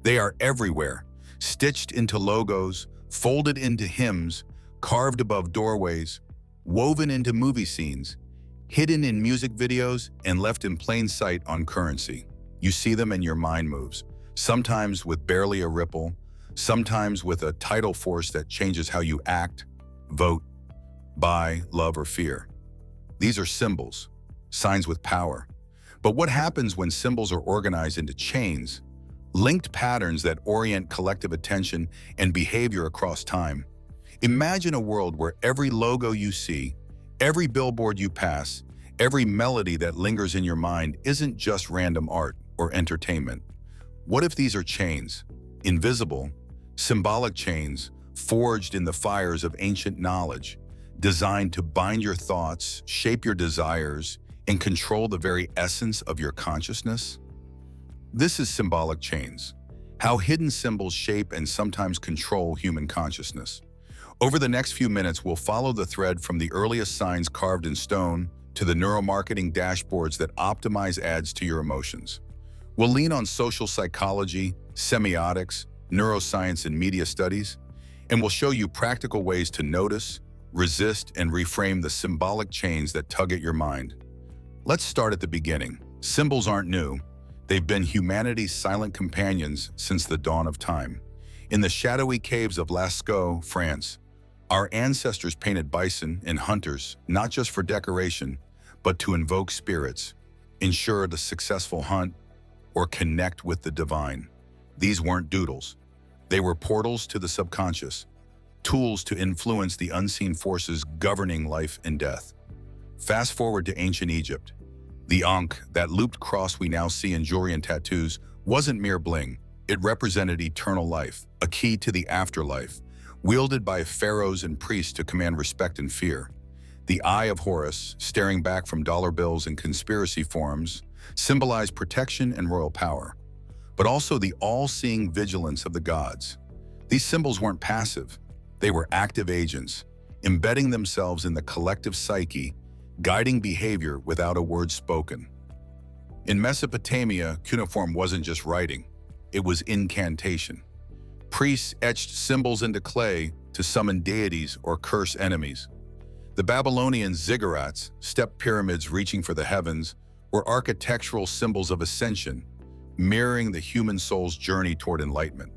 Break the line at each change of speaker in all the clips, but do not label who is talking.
They are everywhere, stitched into logos, folded into hymns, carved above doorways, woven into movie scenes, hidden in music videos, and left in plain sight on currency. You see them and your mind moves, sometimes with barely a ripple, sometimes with a tidal force that changes how you act, vote, buy, love, or fear. These are symbols, signs with power. But what happens when symbols are organized into chains, linked patterns that orient collective attention and behavior across time? Imagine a world where every logo you see, every billboard you pass, every melody that lingers in your mind isn't just random art or entertainment. What if these are chains, invisible, symbolic chains, forged in the fires of ancient knowledge, designed to bind your thoughts, shape your desires, and control the very essence of your consciousness? This is Symbolic Chains, how hidden symbols shape and sometimes control human consciousness. Over the next few minutes, we'll follow the thread from the earliest signs carved in stone to the neuromarketing dashboards that optimize ads to your emotions. We'll lean on social psychology, semiotics, neuroscience, and media studies, and we'll show you practical ways to notice, resist, and reframe the symbolic chains that tug at your mind. Let's start at the beginning. Symbols aren't new. They've been humanity's silent companions since the dawn of time. In the shadowy caves of Lascaux, France, our ancestors painted bison and hunters, not just for decoration, but to invoke spirits, ensure the successful hunt, or connect with the divine. These weren't doodles. They were portals to the subconscious, tools to influence the unseen forces governing life and death. Fast forward to ancient Egypt. The Ankh, that looped cross we now see in jewelry and tattoos, wasn't mere bling. It represented eternal life, a key to the afterlife, wielded by pharaohs and priests to command respect and fear. The Eye of Horus, staring back from dollar bills and conspiracy forums, symbolized protection and royal power, but also the all-seeing vigilance of the gods. These symbols weren't passive. They were active agents, embedding themselves in the collective psyche, guiding behavior without a word spoken. In Mesopotamia, cuneiform wasn't just writing, it was incantation. Priests etched symbols into clay to summon deities or curse enemies. The Babylonian ziggurats, step pyramids reaching for the heavens, were architectural symbols of ascension, mirroring the human soul's journey toward enlightenment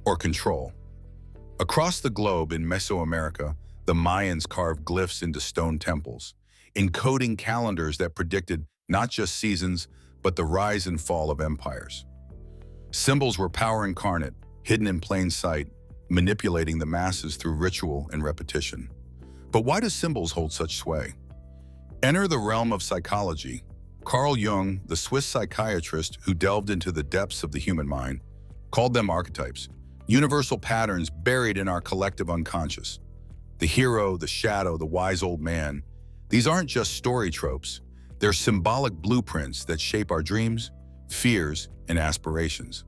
or control. Across the globe in Mesoamerica, the Mayans carved glyphs into stone temples, encoding calendars that predicted not just seasons, but the rise and fall of empires. Symbols were power incarnate, hidden in plain sight, manipulating the masses through ritual and repetition. But why do symbols hold such sway? Enter the realm of psychology. Carl Jung, the Swiss psychiatrist who delved into the depths of the human mind, called them archetypes, universal patterns buried in our collective unconscious. The hero, the shadow, the wise old man, these aren't just story tropes. They're symbolic blueprints that shape our dreams, fears, and aspirations.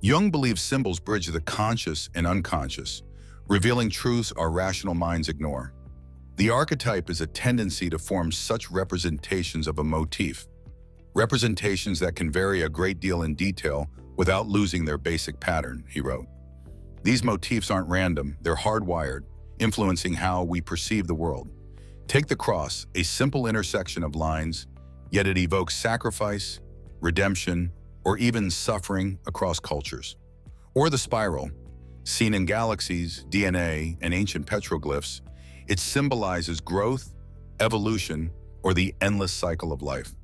Jung believes symbols bridge the conscious and unconscious, revealing truths our rational minds ignore. The archetype is a tendency to form such representations of a motif, representations that can vary a great deal in detail without losing their basic pattern, he wrote. These motifs aren't random, they're hardwired, influencing how we perceive the world. Take the cross, a simple intersection of lines, yet it evokes sacrifice, redemption, or even suffering across cultures. Or the spiral, seen in galaxies, DNA, and ancient petroglyphs, it symbolizes growth, evolution, or the endless cycle of life.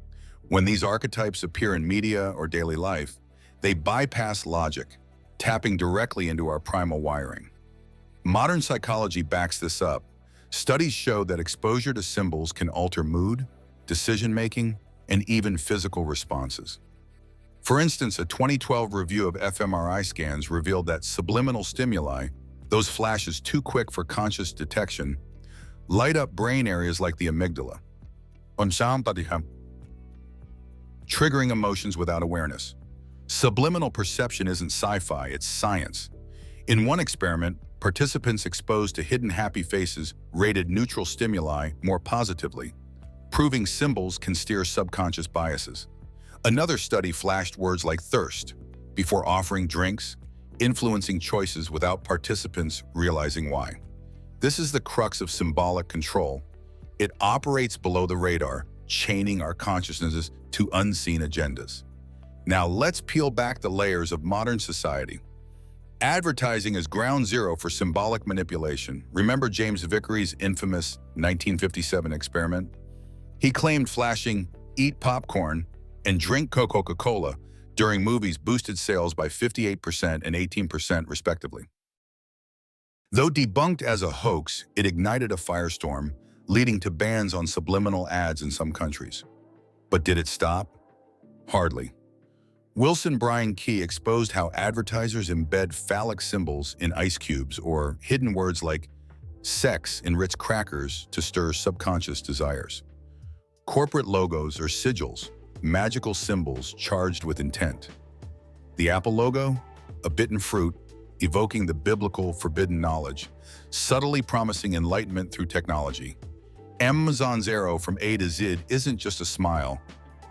When these archetypes appear in media or daily life, they bypass logic, tapping directly into our primal wiring. Modern psychology backs this up. Studies show that exposure to symbols can alter mood, decision-making, and even physical responses. For instance, a 2012 review of fMRI scans revealed that subliminal stimuli, those flashes too quick for conscious detection, light up brain areas like the amygdala, triggering emotions without awareness. Subliminal perception isn't sci-fi, it's science. In one experiment, participants exposed to hidden happy faces rated neutral stimuli more positively, proving symbols can steer subconscious biases. Another study flashed words like thirst, before offering drinks, influencing choices without participants realizing why. This is the crux of symbolic control. It operates below the radar, chaining our consciousnesses to unseen agendas. Now let's peel back the layers of modern society. Advertising is ground zero for symbolic manipulation. Remember James Vickery's infamous 1957 experiment? He claimed flashing "eat popcorn" and "drink Coca-Cola" during movies boosted sales by 58% and 18% respectively. Though debunked as a hoax, it ignited a firestorm, leading to bans on subliminal ads in some countries. But did it stop? Hardly. Wilson Bryan Key exposed how advertisers embed phallic symbols in ice cubes or hidden words like sex in Ritz crackers to stir subconscious desires. Corporate logos or sigils, magical symbols charged with intent. The Apple logo, a bitten fruit, evoking the biblical forbidden knowledge, subtly promising enlightenment through technology. Amazon's arrow from A to Z isn't just a smile,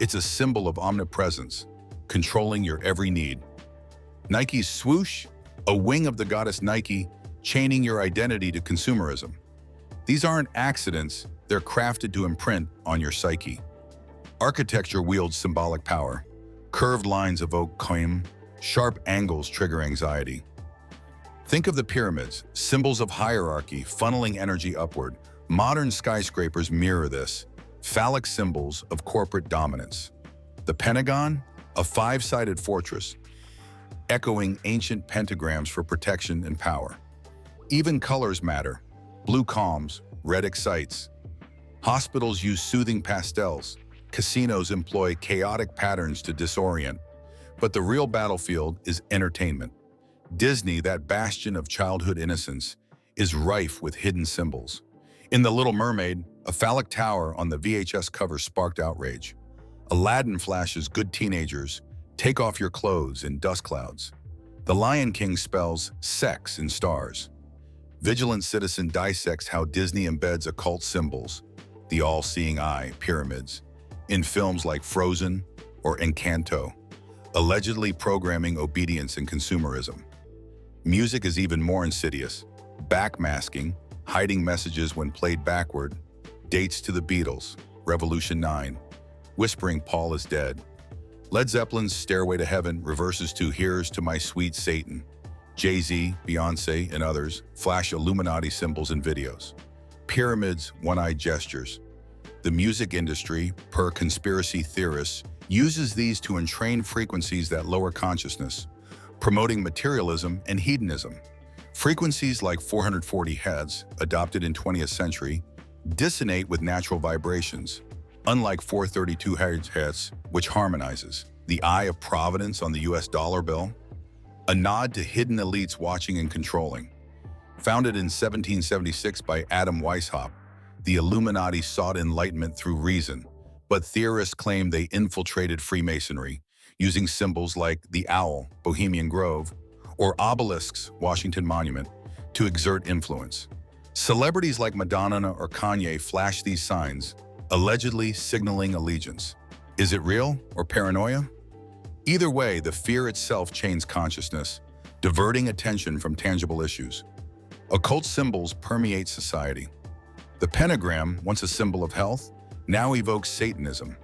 it's a symbol of omnipresence, controlling your every need. Nike's swoosh, a wing of the goddess Nike, chaining your identity to consumerism. These aren't accidents, they're crafted to imprint on your psyche. Architecture wields symbolic power. Curved lines evoke calm, sharp angles trigger anxiety. Think of the pyramids, symbols of hierarchy, funneling energy upward. Modern skyscrapers mirror this, phallic symbols of corporate dominance. The Pentagon, a five-sided fortress, echoing ancient pentagrams for protection and power. Even colors matter. Blue calms, red excites. Hospitals use soothing pastels. Casinos employ chaotic patterns to disorient. But the real battlefield is entertainment. Disney, that bastion of childhood innocence, is rife with hidden symbols. In The Little Mermaid, a phallic tower on the VHS cover sparked outrage. Aladdin flashes good teenagers, take off your clothes in dust clouds. The Lion King spells sex in stars. Vigilant Citizen dissects how Disney embeds occult symbols, the all-seeing eye, pyramids, in films like Frozen or Encanto, allegedly programming obedience and consumerism. Music is even more insidious, backmasking, hiding messages when played backward, dates to the Beatles, Revolution 9, whispering Paul is dead. Led Zeppelin's Stairway to Heaven reverses to Here's to My Sweet Satan. Jay-Z, Beyonce, and others flash Illuminati symbols in videos. Pyramids, one-eyed gestures. The music industry, per conspiracy theorists, uses these to entrain frequencies that lower consciousness, promoting materialism and hedonism. Frequencies like 440 Hz, adopted in 20th century, dissonate with natural vibrations, unlike 432 Hz, which harmonizes. The Eye of Providence on the US dollar bill, a nod to hidden elites watching and controlling. Founded in 1776 by Adam Weishaupt, the Illuminati sought enlightenment through reason, but theorists claim they infiltrated Freemasonry, using symbols like the owl, Bohemian Grove, or obelisks, Washington Monument, to exert influence. Celebrities like Madonna or Kanye flash these signs, allegedly signaling allegiance. Is it real or paranoia? Either way, the fear itself chains consciousness, diverting attention from tangible issues. Occult symbols permeate society. The pentagram, once a symbol of health, now evokes Satanism.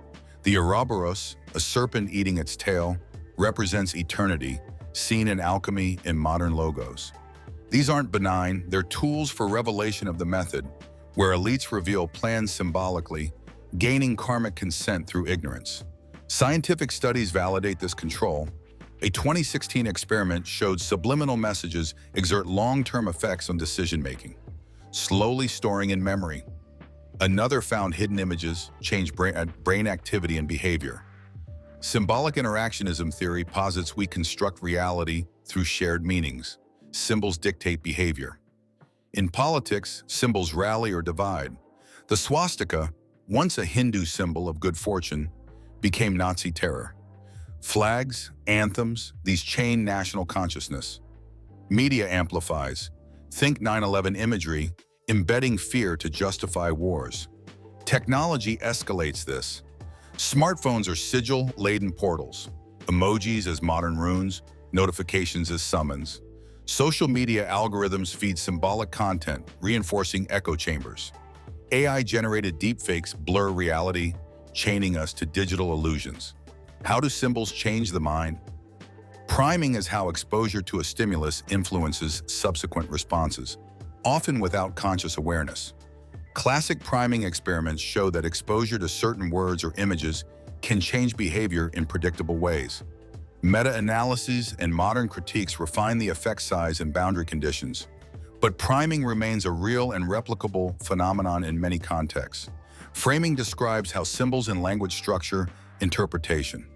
The Ouroboros, a serpent eating its tail, represents eternity, seen in alchemy and modern logos. These aren't benign, they're tools for revelation of the method, where elites reveal plans symbolically, gaining karmic consent through ignorance. Scientific studies validate this control. A 2016 experiment showed subliminal messages exert long-term effects on decision-making, slowly storing in memory. Another found hidden images change brain activity and behavior. Symbolic interactionism theory posits we construct reality through shared meanings. Symbols dictate behavior. In politics, symbols rally or divide. The swastika, once a Hindu symbol of good fortune, became Nazi terror. Flags, anthems, these chain national consciousness. Media amplifies. Think 9/11 imagery, embedding fear to justify wars. Technology escalates this. Smartphones are sigil-laden portals. emojis as modern runes, notifications as summons. Social media algorithms feed symbolic content, reinforcing echo chambers. AI-generated deepfakes blur reality, chaining us to digital illusions. How do symbols change the mind? Priming is how exposure to a stimulus influences subsequent responses, often without conscious awareness. Classic priming experiments show that exposure to certain words or images can change behavior in predictable ways. Meta-analyses and modern critiques refine the effect size and boundary conditions, but priming remains a real and replicable phenomenon in many contexts. Framing describes how symbols and language structure interpretation.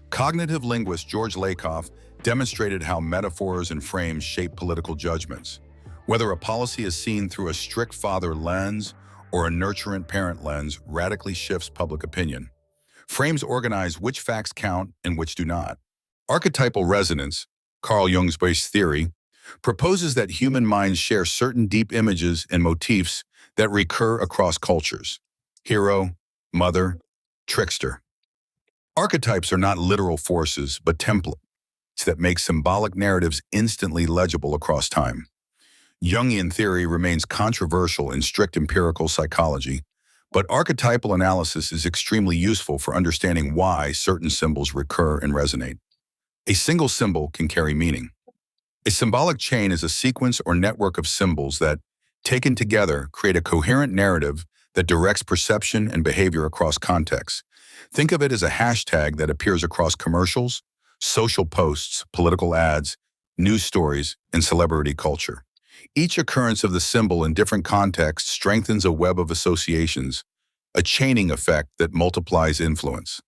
Cognitive linguist George Lakoff demonstrated how metaphors and frames shape political judgments. Whether a policy is seen through a strict father lens or a nurturant parent lens radically shifts public opinion. Frames organize which facts count and which do not. Archetypal resonance, Carl Jung's base theory, proposes that human minds share certain deep images and motifs that recur across cultures. Hero, mother, trickster. Archetypes are not literal forces, but templates that make symbolic narratives instantly legible across time. Jungian theory remains controversial in strict empirical psychology, but archetypal analysis is extremely useful for understanding why certain symbols recur and resonate. A single symbol can carry meaning. A symbolic chain is a sequence or network of symbols that, taken together, create a coherent narrative that directs perception and behavior across contexts. Think of it as a hashtag that appears across commercials, social posts, political ads, news stories, and celebrity culture. Each occurrence of the symbol in different contexts strengthens a web of associations, a chaining effect that multiplies influence.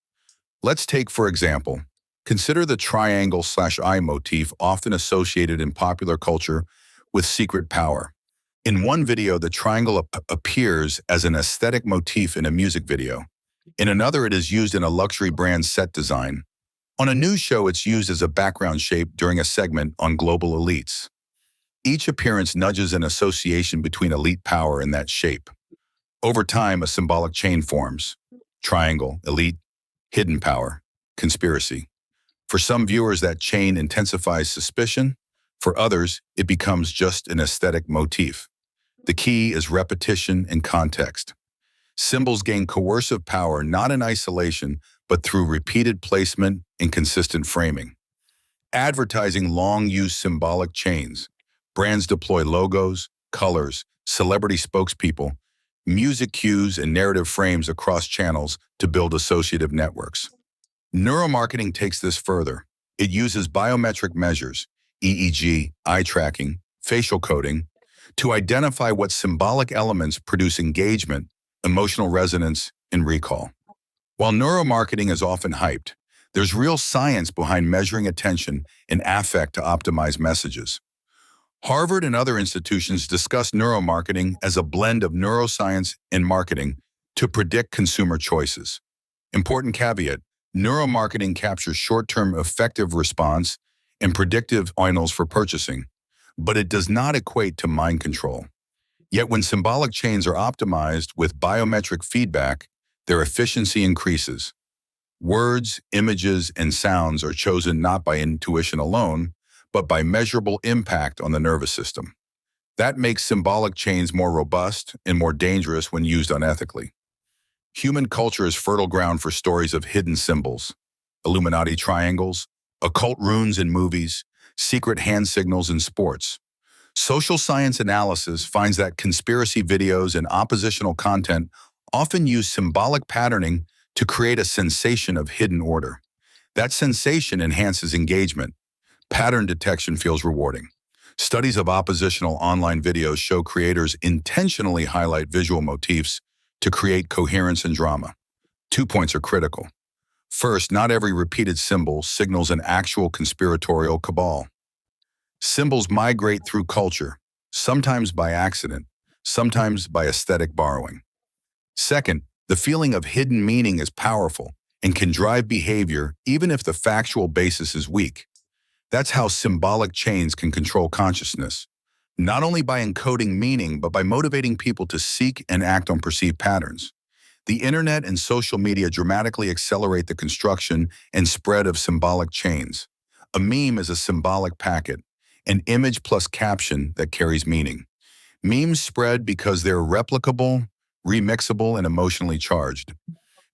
Let's take, for example, consider the triangle/eye motif often associated in popular culture with secret power. In one video, the triangle appears as an aesthetic motif in a music video. In another, it is used in a luxury brand set design. On a news show, it's used as a background shape during a segment on global elites. Each appearance nudges an association between elite power and that shape. Over time, a symbolic chain forms. Triangle, elite, hidden power, conspiracy. For some viewers, that chain intensifies suspicion. For others, it becomes just an aesthetic motif. The key is repetition and context. Symbols gain coercive power not in isolation, but through repeated placement and consistent framing. Advertising long use symbolic chains. Brands deploy logos, colors, celebrity spokespeople, music cues, and narrative frames across channels to build associative networks. Neuromarketing takes this further. It uses biometric measures, EEG, eye tracking, facial coding, to identify what symbolic elements produce engagement, emotional resonance, and recall. While neuromarketing is often hyped, there's real science behind measuring attention and affect to optimize messages. Harvard and other institutions discuss neuromarketing as a blend of neuroscience and marketing to predict consumer choices. Important caveat, neuromarketing captures short-term effective response and predictive signals for purchasing, but it does not equate to mind control. Yet when symbolic chains are optimized with biometric feedback, their efficiency increases. Words, images, and sounds are chosen not by intuition alone, but by measurable impact on the nervous system. That makes symbolic chains more robust and more dangerous when used unethically. Human culture is fertile ground for stories of hidden symbols, Illuminati triangles, occult runes in movies, secret hand signals in sports. Social science analysis finds that conspiracy videos and oppositional content often use symbolic patterning to create a sensation of hidden order. That sensation enhances engagement. Pattern detection feels rewarding. Studies of oppositional online videos show creators intentionally highlight visual motifs to create coherence and drama. 2 points are critical. First, not every repeated symbol signals an actual conspiratorial cabal. Symbols migrate through culture, sometimes by accident, sometimes by aesthetic borrowing. Second, the feeling of hidden meaning is powerful and can drive behavior even if the factual basis is weak. That's how symbolic chains can control consciousness, not only by encoding meaning, but by motivating people to seek and act on perceived patterns. The internet and social media dramatically accelerate the construction and spread of symbolic chains. A meme is a symbolic packet, an image plus caption that carries meaning. Memes spread because they're replicable, remixable, and emotionally charged.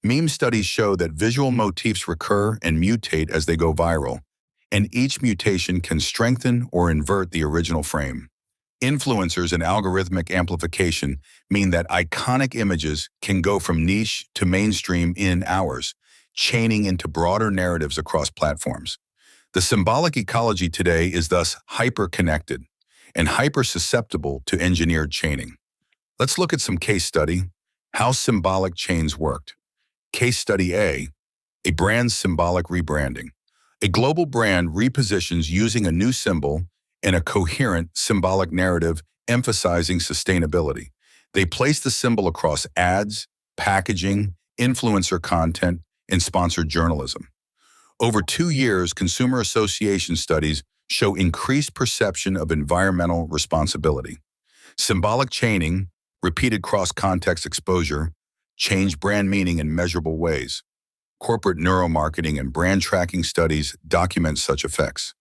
Meme studies show that visual motifs recur and mutate as they go viral, and each mutation can strengthen or invert the original frame. Influencers and algorithmic amplification mean that iconic images can go from niche to mainstream in hours, chaining into broader narratives across platforms. The symbolic ecology today is thus hyper-connected and hyper-susceptible to engineered chaining. Let's look at some case study, how symbolic chains worked. Case study A brand's symbolic rebranding. A global brand repositions using a new symbol and a coherent symbolic narrative emphasizing sustainability. They place the symbol across ads, packaging, influencer content, and sponsored journalism. Over 2 years, consumer association studies show increased perception of environmental responsibility. Symbolic chaining, repeated cross-context exposure, change brand meaning in measurable ways. Corporate neuromarketing and brand tracking studies document such effects.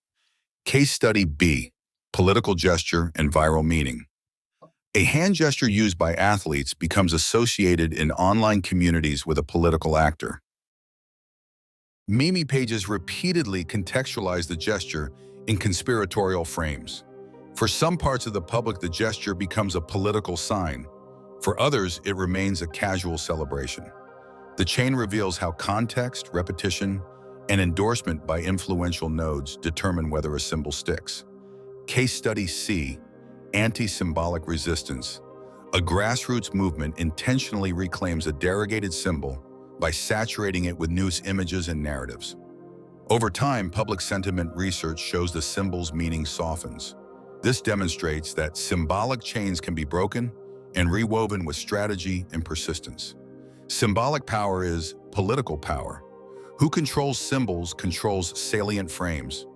Case study B, political gesture and viral meaning. A hand gesture used by athletes becomes associated in online communities with a political actor. Meme pages repeatedly contextualize the gesture in conspiratorial frames. For some parts of the public, the gesture becomes a political sign. For others, it remains a casual celebration. The chain reveals how context, repetition, and endorsement by influential nodes determine whether a symbol sticks. Case study C, anti-symbolic resistance. A grassroots movement intentionally reclaims a derogated symbol by saturating it with news images and narratives. Over time, public sentiment research shows the symbol's meaning softens. This demonstrates that symbolic chains can be broken and rewoven with strategy and persistence. Symbolic power is political power. Who controls symbols controls salient frames,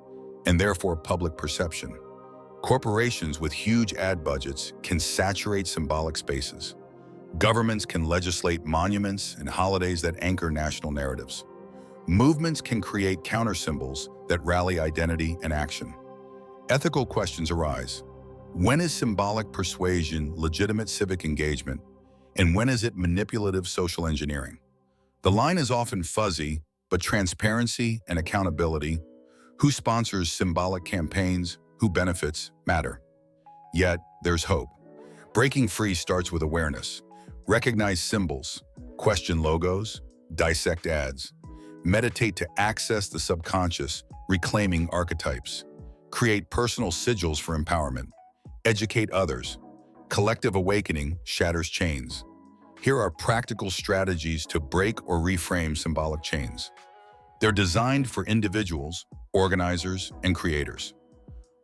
and therefore public perception. Corporations with huge ad budgets can saturate symbolic spaces. Governments can legislate monuments and holidays that anchor national narratives. Movements can create counter-symbols that rally identity and action. Ethical questions arise. When is symbolic persuasion legitimate civic engagement, and when is it manipulative social engineering? The line is often fuzzy, but transparency and accountability, who sponsors symbolic campaigns, who benefits, matter. Yet, there's hope. Breaking free starts with awareness. Recognize symbols, question logos, dissect ads. Meditate to access the subconscious, reclaiming archetypes. Create personal sigils for empowerment. Educate others. Collective awakening shatters chains. Here are practical strategies to break or reframe symbolic chains. They're designed for individuals, organizers, and creators.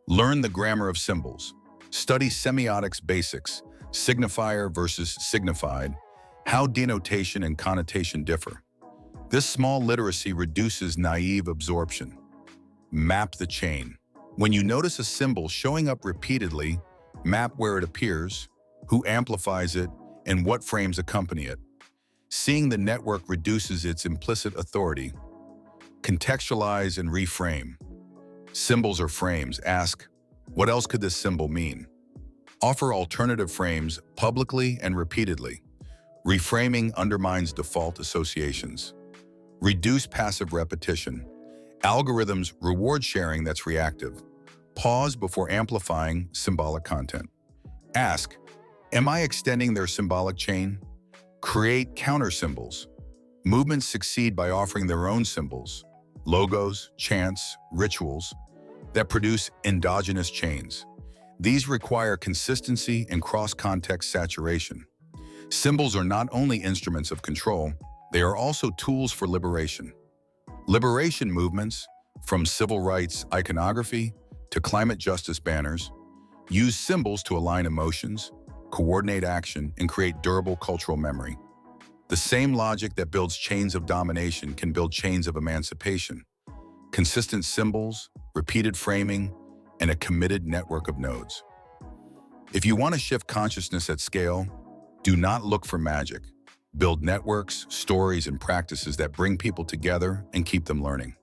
Learn the grammar of symbols. Study semiotics basics, signifier versus signified, how denotation and connotation differ. This small literacy reduces naive absorption. Map the chain. When you notice a symbol showing up repeatedly, map where it appears, who amplifies it, and what frames accompany it. Seeing the network reduces its implicit authority. Contextualize and reframe. Symbols are frames. Ask, what else could this symbol mean? Offer alternative frames publicly and repeatedly. Reframing undermines default associations. Reduce passive repetition. Algorithms reward sharing that's reactive. Pause before amplifying symbolic content. Ask, am I extending their symbolic chain? Create counter symbols. Movements succeed by offering their own symbols, logos, chants, rituals that produce endogenous chains. These require consistency and cross-context saturation. Symbols are not only instruments of control, they are also tools for liberation. Liberation movements, from civil rights iconography to climate justice banners, use symbols to align emotions, coordinate action, and create durable cultural memory. The same logic that builds chains of domination can build chains of emancipation. Consistent symbols, repeated framing, and a committed network of nodes. If you want to shift consciousness at scale, do not look for magic. Build networks, stories, and practices that bring people together and keep them learning.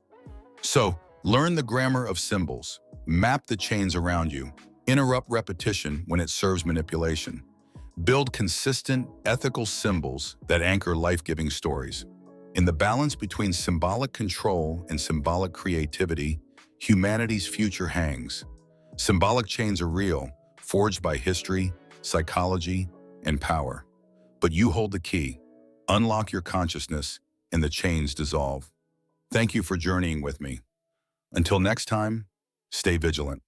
So, learn the grammar of symbols, map the chains around you, interrupt repetition when it serves manipulation. Build consistent, ethical symbols that anchor life-giving stories. In the balance between symbolic control and symbolic creativity, humanity's future hangs. Symbolic chains are real, forged by history, psychology, and power. But you hold the key. Unlock your consciousness, and the chains dissolve. Thank you for journeying with me. Until next time, stay vigilant.